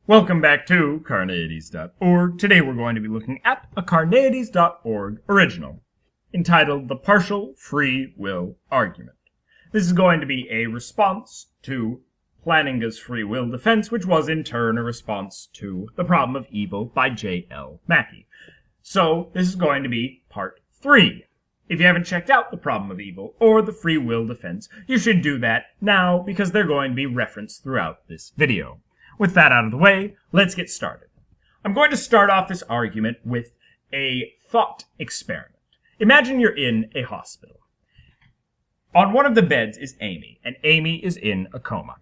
Welcome back to Carneades.org. Today we're going to be looking at a Carneades.org original entitled The Partial Free Will Argument. This is going to be a response to Plantinga's free will defense, which was in turn a response to The Problem of Evil by J.L. Mackie. So this is going to be part 3. If you haven't checked out The Problem of Evil or the free will defense, you should do that now because they're going to be referenced throughout this video. With that out of the way, let's get started. I'm going to start off this argument with a thought experiment. Imagine you're in a hospital. On one of the beds is Amy, and Amy is in a coma.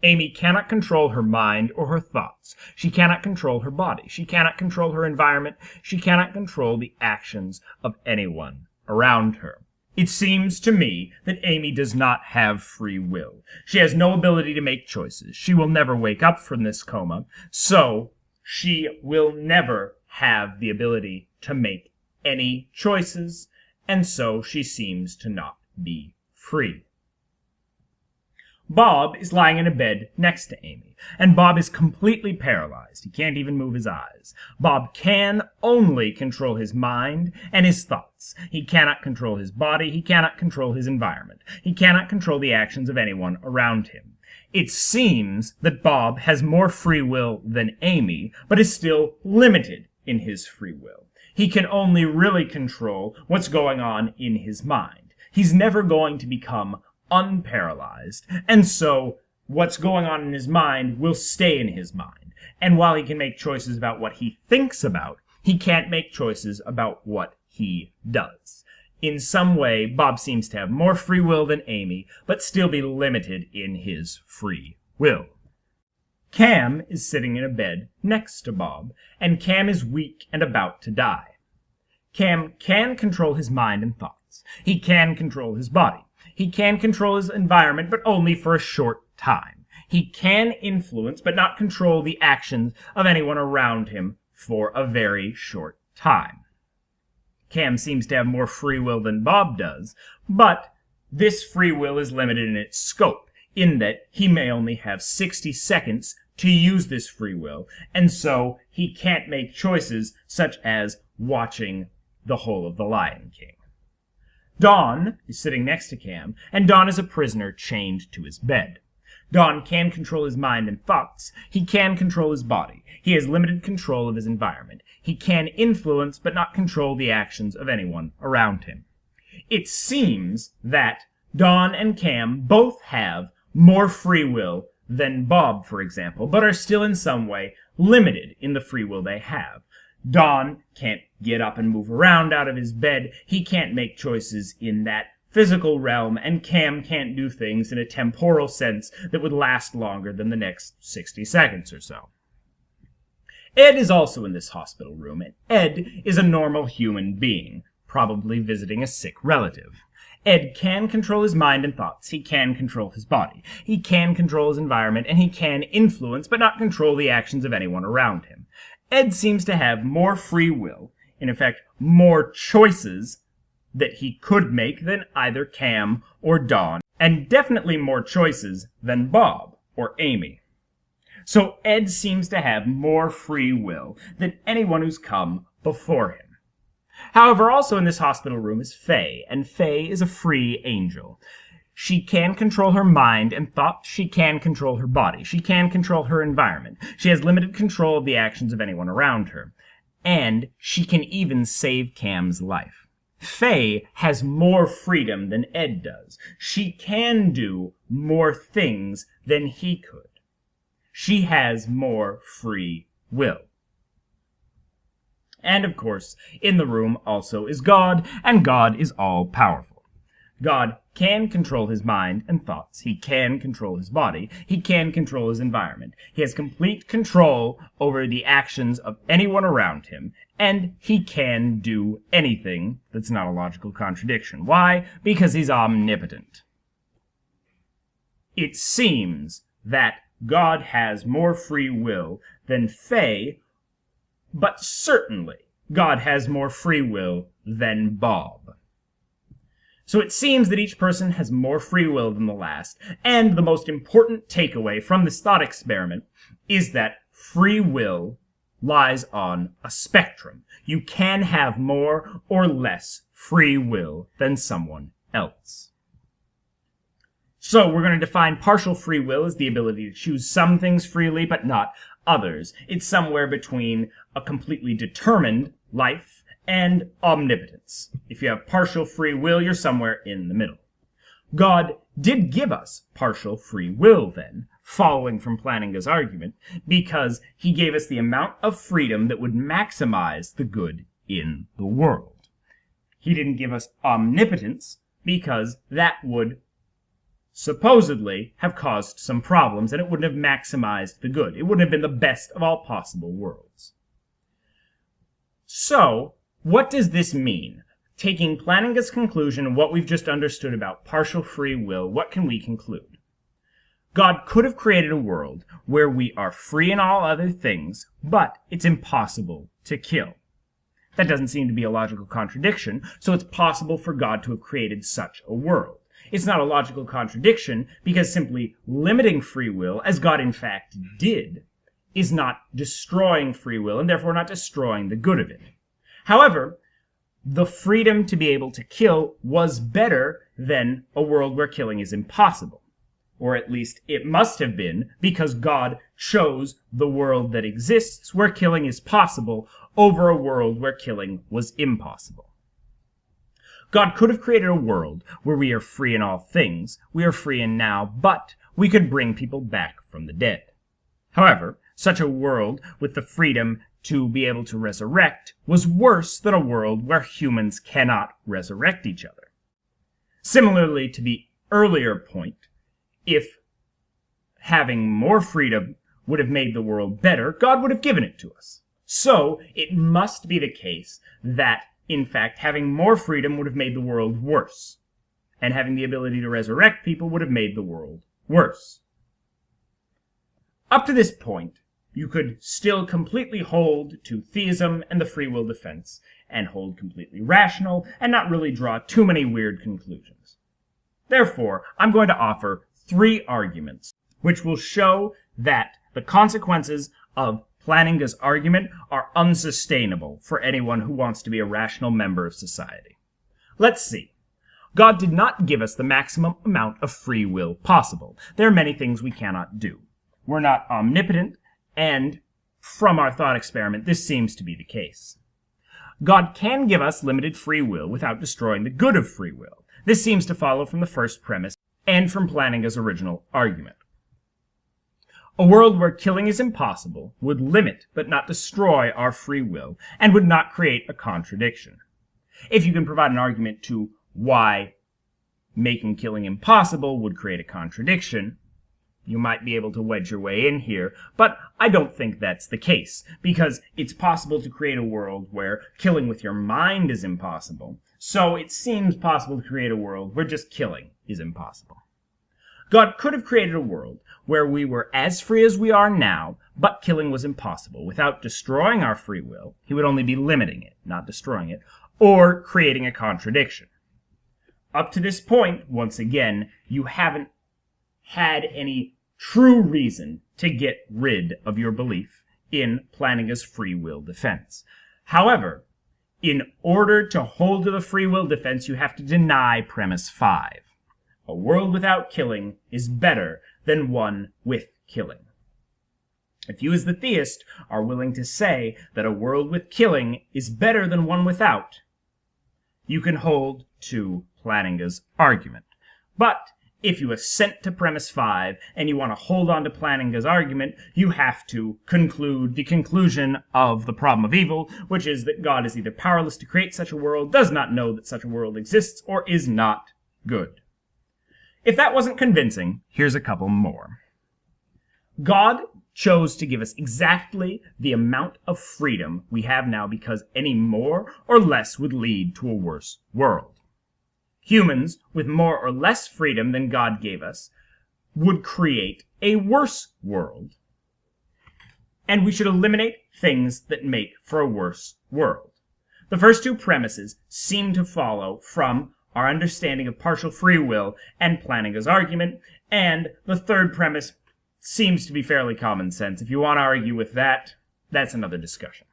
Amy cannot control her mind or her thoughts. She cannot control her body. She cannot control her environment. She cannot control the actions of anyone around her. It seems to me that Amy does not have free will. She has no ability to make choices. She will never wake up from this coma, so she will never have the ability to make any choices, and so she seems to not be free. Bob is lying in a bed next to Amy, and Bob is completely paralyzed. He can't even move his eyes. Bob can only control his mind and his thoughts. He cannot control his body. He cannot control his environment. He cannot control the actions of anyone around him. It seems that Bob has more free will than Amy, but is still limited in his free will. He can only really control what's going on in his mind. He's never going to become unparalyzed, and so what's going on in his mind will stay in his mind. And while he can make choices about what he thinks about, he can't make choices about what he does. In some way, Bob seems to have more free will than Amy, but still be limited in his free will. Cam is sitting in a bed next to Bob, and Cam is weak and about to die. Cam can control his mind and thoughts. He can control his body. He can control his environment, but only for a short time. He can influence, but not control the actions of anyone around him for a very short time. Cam seems to have more free will than Bob does, but this free will is limited in its scope, in that he may only have 60 seconds to use this free will, and so he can't make choices such as watching the whole of The Lion King. Don is sitting next to Cam, and Don is a prisoner chained to his bed. Don can control his mind and thoughts. He can control his body. He has limited control of his environment. He can influence but not control the actions of anyone around him. It seems that Don and Cam both have more free will than Bob, for example, but are still in some way limited in the free will they have. Don can't get up and move around out of his bed. He can't make choices in that physical realm, and Cam can't do things in a temporal sense that would last longer than the next 60 seconds or so. Ed is also in this hospital room, and Ed is a normal human being, probably visiting a sick relative. Ed can control his mind and thoughts. He can control his body. He can control his environment, and he can influence but not control the actions of anyone around him. Ed seems to have more free will, in effect, more choices that he could make than either Cam or Don, and definitely more choices than Bob or Amy. So Ed seems to have more free will than anyone who's come before him. However, also in this hospital room is Faye, and Faye is a free angel. She can control her mind and thought. She can control her body. She can control her environment. She has limited control of the actions of anyone around her. And she can even save Cam's life. Faye has more freedom than Ed does. She can do more things than he could. She has more free will. And of course, in the room also is God, and God is all-powerful. God can control his mind and thoughts. He can control his body. He can control his environment. He has complete control over the actions of anyone around him, and he can do anything that's not a logical contradiction. Why? Because he's omnipotent. It seems that God has more free will than Faye, but certainly God has more free will than Bob. So it seems that each person has more free will than the last, and the most important takeaway from this thought experiment is that free will lies on a spectrum. You can have more or less free will than someone else. So we're going to define partial free will as the ability to choose some things freely but not others. It's somewhere between a completely determined life and omnipotence. If you have partial free will, you're somewhere in the middle. God did give us partial free will then, following from Plantinga's argument, because he gave us the amount of freedom that would maximize the good in the world. He didn't give us omnipotence because that would supposedly have caused some problems and it wouldn't have maximized the good. It wouldn't have been the best of all possible worlds. So, what does this mean? Taking Plantinga's conclusion and what we've just understood about partial free will, what can we conclude? God could have created a world where we are free in all other things, but it's impossible to kill. That doesn't seem to be a logical contradiction, so it's possible for God to have created such a world. It's not a logical contradiction because simply limiting free will, as God in fact did, is not destroying free will and therefore not destroying the good of it. However, the freedom to be able to kill was better than a world where killing is impossible. Or at least it must have been, because God chose the world that exists where killing is possible over a world where killing was impossible. God could have created a world where we are free in all things, we are free in now, but we could bring people back from the dead. However, such a world with the freedom to be able to resurrect was worse than a world where humans cannot resurrect each other. Similarly to the earlier point, if having more freedom would have made the world better, God would have given it to us. So, it must be the case that, in fact, having more freedom would have made the world worse, and having the ability to resurrect people would have made the world worse. Up to this point, you could still completely hold to theism and the free will defense, and hold completely rational, and not really draw too many weird conclusions. Therefore, I'm going to offer 3 arguments, which will show that the consequences of Plantinga's argument are unsustainable for anyone who wants to be a rational member of society. Let's see. God did not give us the maximum amount of free will possible. There are many things we cannot do. We're not omnipotent, and from our thought experiment, this seems to be the case. God can give us limited free will without destroying the good of free will. This seems to follow from the first premise and from Plantinga's original argument. A world where killing is impossible would limit but not destroy our free will and would not create a contradiction. If you can provide an argument to why making killing impossible would create a contradiction, you might be able to wedge your way in here, but I don't think that's the case, because it's possible to create a world where killing with your mind is impossible, so it seems possible to create a world where just killing is impossible. God could have created a world where we were as free as we are now, but killing was impossible. Without destroying our free will, he would only be limiting it, not destroying it, or creating a contradiction. Up to this point, once again, you haven't had any true reason to get rid of your belief in Plantinga's free will defense. However, in order to hold to the free will defense, you have to deny premise 5. A world without killing is better than one with killing. If you as the theist are willing to say that a world with killing is better than one without, you can hold to Plantinga's argument. But if you assent to premise 5 and you want to hold on to Plantinga's argument, you have to conclude the conclusion of the problem of evil, which is that God is either powerless to create such a world, does not know that such a world exists, or is not good. If that wasn't convincing, here's a couple more. God chose to give us exactly the amount of freedom we have now because any more or less would lead to a worse world. Humans with more or less freedom than God gave us would create a worse world. And we should eliminate things that make for a worse world. The first 2 premises seem to follow from our understanding of partial free will and Plantinga's argument, and the third premise seems to be fairly common sense. If you want to argue with that, that's another discussion.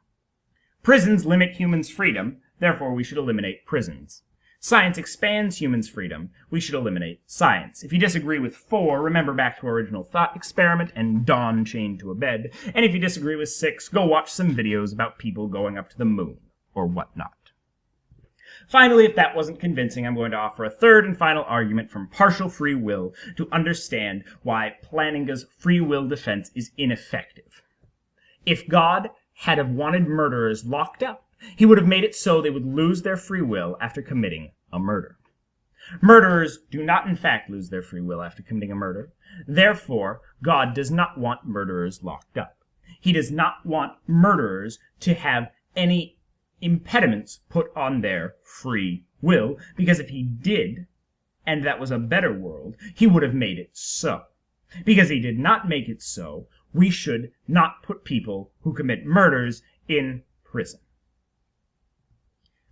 Prisons limit humans' freedom, therefore we should eliminate prisons. Science expands humans' freedom, we should eliminate science. If you disagree with 4, remember back to our original thought experiment and Dawn chained to a bed. And if you disagree with 6, go watch some videos about people going up to the moon, or whatnot. Finally, if that wasn't convincing, I'm going to offer a third and final argument from partial free will to understand why Plantinga's free will defense is ineffective. If God had have wanted murderers locked up, he would have made it so they would lose their free will after committing a murder. Murderers do not in fact lose their free will after committing a murder. Therefore, God does not want murderers locked up. He does not want murderers to have any impediments put on their free will, because if he did, and that was a better world, he would have made it so. Because he did not make it so, we should not put people who commit murders in prison.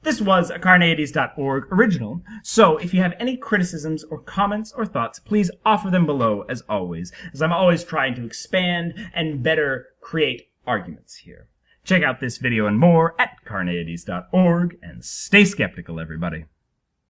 This was a Carneades.org original, so if you have any criticisms or comments or thoughts, please offer them below as always, as I'm always trying to expand and better create arguments here. Check out this video and more at Carneades.org, and stay skeptical, everybody.